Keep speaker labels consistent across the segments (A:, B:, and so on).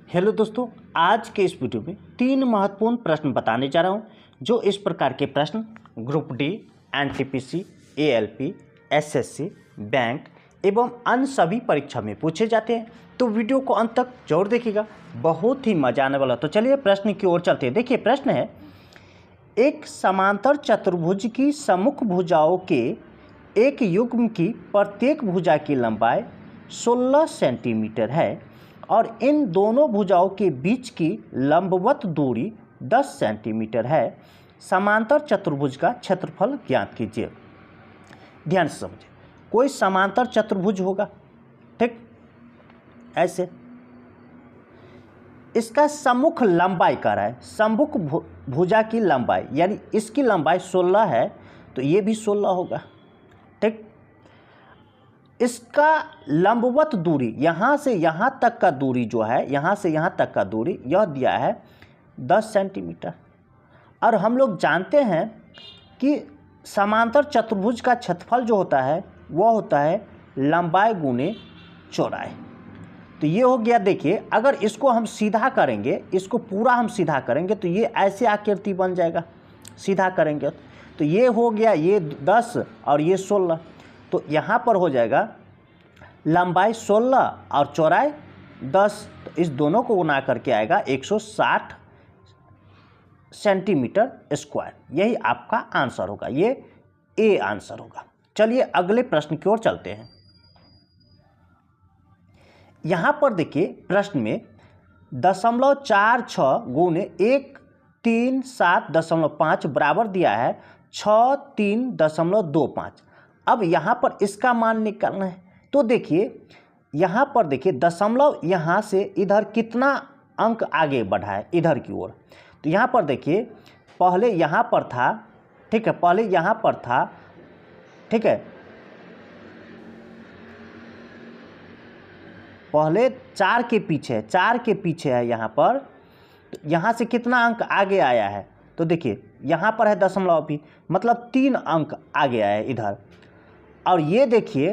A: Hello दोस्तों, आज के इस वीडियो में 3 महत्वपूर्ण प्रश्न बताने जा रहा हूं, जो इस प्रकार के प्रश्न group D, NTPC, ALP, SSC, bank एवं अन्य सभी परीक्षा में पूछे जाते हैं। तो वीडियो को अंत तक जरूर देखिएगा, बहुत ही मजा आने वाला। तो चलिए प्रश्न की ओर चलते हैं। देखिए प्रश्न है, एक समांतर चतुर्भुज की सम्मुख भुजाओं के एक युग्म की प्रत्येक भुजा की लंबाई 16 सेंटीमीटर है और इन दोनों भुजाओं के बीच की लंबवत दूरी 10 सेंटीमीटर है। समांतर चतुर्भुज का क्षेत्रफल ज्ञात कीजिए। ध्यान से समझिए, कोई समांतर चतुर्भुज होगा, ठीक, ऐसे इसका सम्मुख लंबाई कह रहा है, सम्मुख भुजा की लंबाई, यानी इसकी लंबाई 16 है तो ये भी 16 होगा, ठीक। इसका लंबवत दूरी यहाँ से यहाँ तक का दूरी जो है, यहाँ से यहाँ तक का दूरी यह दिया है 10 सेंटीमीटर। और हम लोग जानते हैं कि समांतर चतुर्भुज का क्षेत्रफल जो होता है वह होता है लंबाई गुने चौड़ाई। तो ये हो गया। देखिए अगर इसको हम सीधा करेंगे, इसको पूरा हम सीधा करेंगे तो ये ऐसे आकृति बन जाएगा, सीधा करेंगे तो ये हो गया, ये 10 और ये 16। तो यहाँ पर हो जाएगा लंबाई 16 और चौड़ाई 10, तो इस दोनों को गुना करके आएगा 160 सेंटीमीटर स्क्वायर। यही आपका आंसर होगा, ये ए आंसर होगा। चलिए अगले प्रश्न की ओर चलते हैं। यहाँ पर देखिए प्रश्न में 0.46 गुने 137.5 बराबर दिया है 63.25। अब यहाँ पर इसका मान निकालना है। तो देखिए यहाँ पर देखिए दशमलव यहाँ से इधर कितना अंक आगे बढ़ा है इधर की ओर। तो यहाँ पर देखिए पहले यहाँ पर था, ठीक है, पहले यहाँ पर था, ठीक है, पहले 4 के पीछे है यहाँ पर। तो यहाँ से कितना अंक आगे आया है, तो देखिए यहाँ पर है दशमलव भी, मतलब 3 अंक आगे आया है इधर। और ये देखिए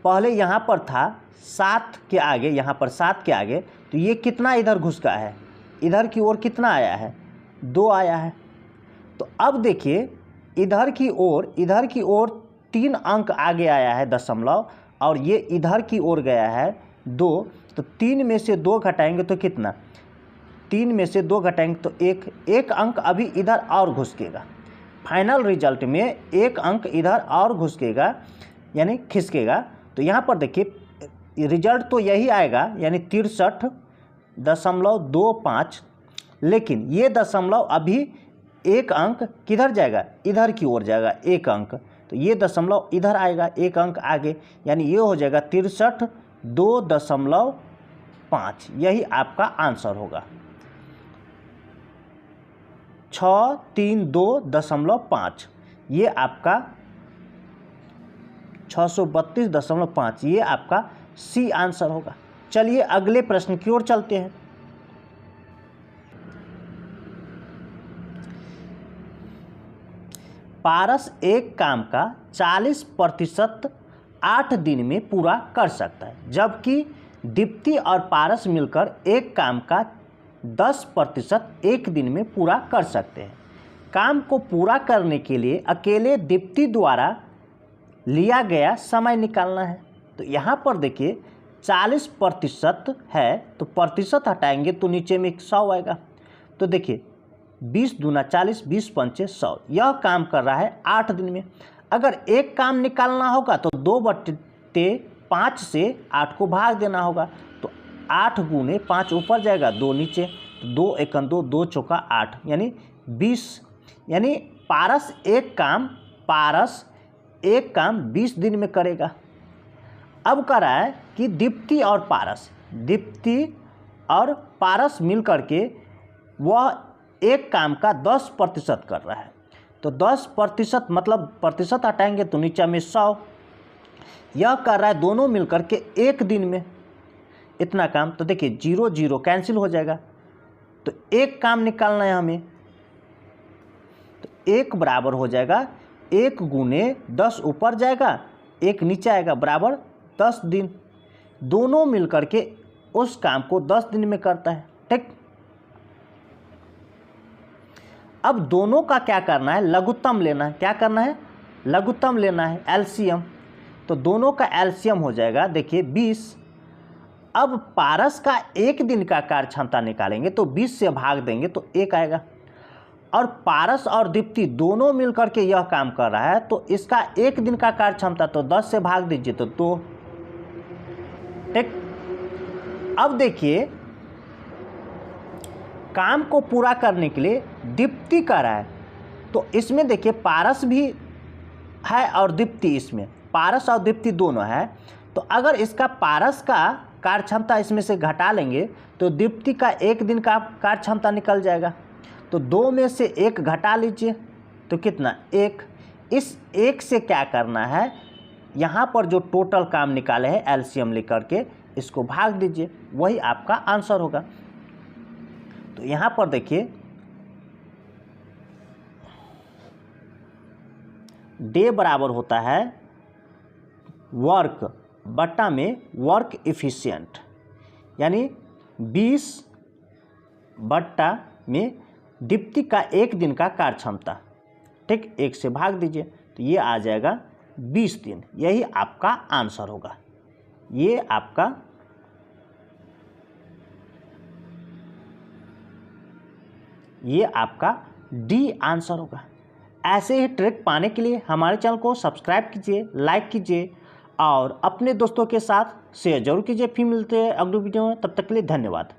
A: पहले यहाँ पर था 7 के आगे, यहाँ पर 7 के आगे, तो ये कितना इधर घुस का है, इधर की ओर कितना आया है, 2 आया है। तो अब देखिए इधर की ओर 3 अंक आगे आया है दशमलव, और ये इधर की ओर गया है 2। तो 3 में से 2 घटाएंगे तो कितना, 3 में से 2 घटाएंगे तो एक अंक अभी इधर और घुसकेगा। फाइनल रिजल्ट में 1 अंक इधर और घुसकेगा, यानी खिसकेगा। तो यहाँ पर देखिए रिजल्ट तो यही आएगा, यानी 63.25। लेकिन ये दशमलव अभी 1 अंक किधर जाएगा, इधर की ओर जाएगा 1 अंक। तो ये दशमलव इधर आएगा 1 अंक आगे, यानी ये हो जाएगा 63.2.5। यही आपका आंसर होगा, 632.5। ये आपका 632.5, ये आपका सी आंसर होगा। चलिए अगले प्रश्न की ओर चलते हैं। पारस एक काम का 40% 8 दिन में पूरा कर सकता है, जबकि दीप्ति और पारस मिलकर एक काम का 10% 1 दिन में पूरा कर सकते हैं। काम को पूरा करने के लिए अकेले दीप्ति द्वारा लिया गया समय निकालना है। तो यहाँ पर देखिए 40% है, तो प्रतिशत हटाएंगे तो नीचे में 100 आएगा। तो देखिए 20 दूना 40, 20 पंचे 100। यह काम कर रहा है 8 दिन में। अगर एक काम निकालना होगा तो 2/5 से 8 को भाग देना होगा। तो 8 गुने 5 ऊपर जाएगा, 2 नीचे, 2 एकन 2, 2 चौका 8, यानी 20। यानी पारस एक काम 20 दिन में करेगा। अब कह रहा है कि दीप्ति और पारस मिल करके वह एक काम का 10% कर रहा है। तो 10% मतलब प्रतिशत हटाएंगे तो नीचे में 100। यह कर रहा है दोनों मिलकर के 1 दिन में इतना काम। तो देखिए 0 0 कैंसिल हो जाएगा। तो एक काम निकालना है हमें, तो 1 बराबर हो जाएगा 1 गुने 10 ऊपर जाएगा, 1 नीचे आएगा, बराबर 10 दिन। दोनों मिलकर के उस काम को 10 दिन में करता है। ठीक, अब दोनों का क्या करना है, लघुत्तम लेना है। क्या करना है, लघुत्तम लेना है, एलसीएम। तो दोनों का एलसीएम हो जाएगा, देखिए 20। अब पारस का एक दिन का कार्य क्षमता निकालेंगे तो 20 से भाग देंगे तो 1 आएगा। और पारस और दीप्ति दोनों मिलकर के यह काम कर रहा है तो इसका एक दिन का कार्य क्षमता तो 10 से भाग दीजिए तो 2। ठीक, अब देखिए काम को पूरा करने के लिए दीप्ति कर रहा है तो इसमें देखिए पारस भी है और दीप्ति, इसमें पारस और दीप्ति दोनों है। तो अगर इसका पारस का कार्य क्षमता इसमें से घटा लेंगे तो दीप्ति का एक दिन का कार्य क्षमता निकल जाएगा। तो 2 में से 1 घटा लीजिए तो कितना, 1। इस 1 से क्या करना है, यहाँ पर जो टोटल काम निकाले हैं एलसीएम लेकर के इसको भाग दीजिए, वही आपका आंसर होगा। तो यहाँ पर देखिए डे बराबर होता है वर्क बट्टा में वर्क इफिशिएंट, यानी 20 बट्टा में दीप्ति का एक दिन का कार्य क्षमता। ठीक, 1 से भाग दीजिए तो ये आ जाएगा 20 दिन। यही आपका आंसर होगा, ये आपका डी आंसर होगा। ऐसे ही ट्रिक पाने के लिए हमारे चैनल को सब्सक्राइब कीजिए, लाइक कीजिए और अपने दोस्तों के साथ शेयर जरूर कीजिए। फिर मिलते हैं अगली वीडियो में, तब तक के लिए धन्यवाद।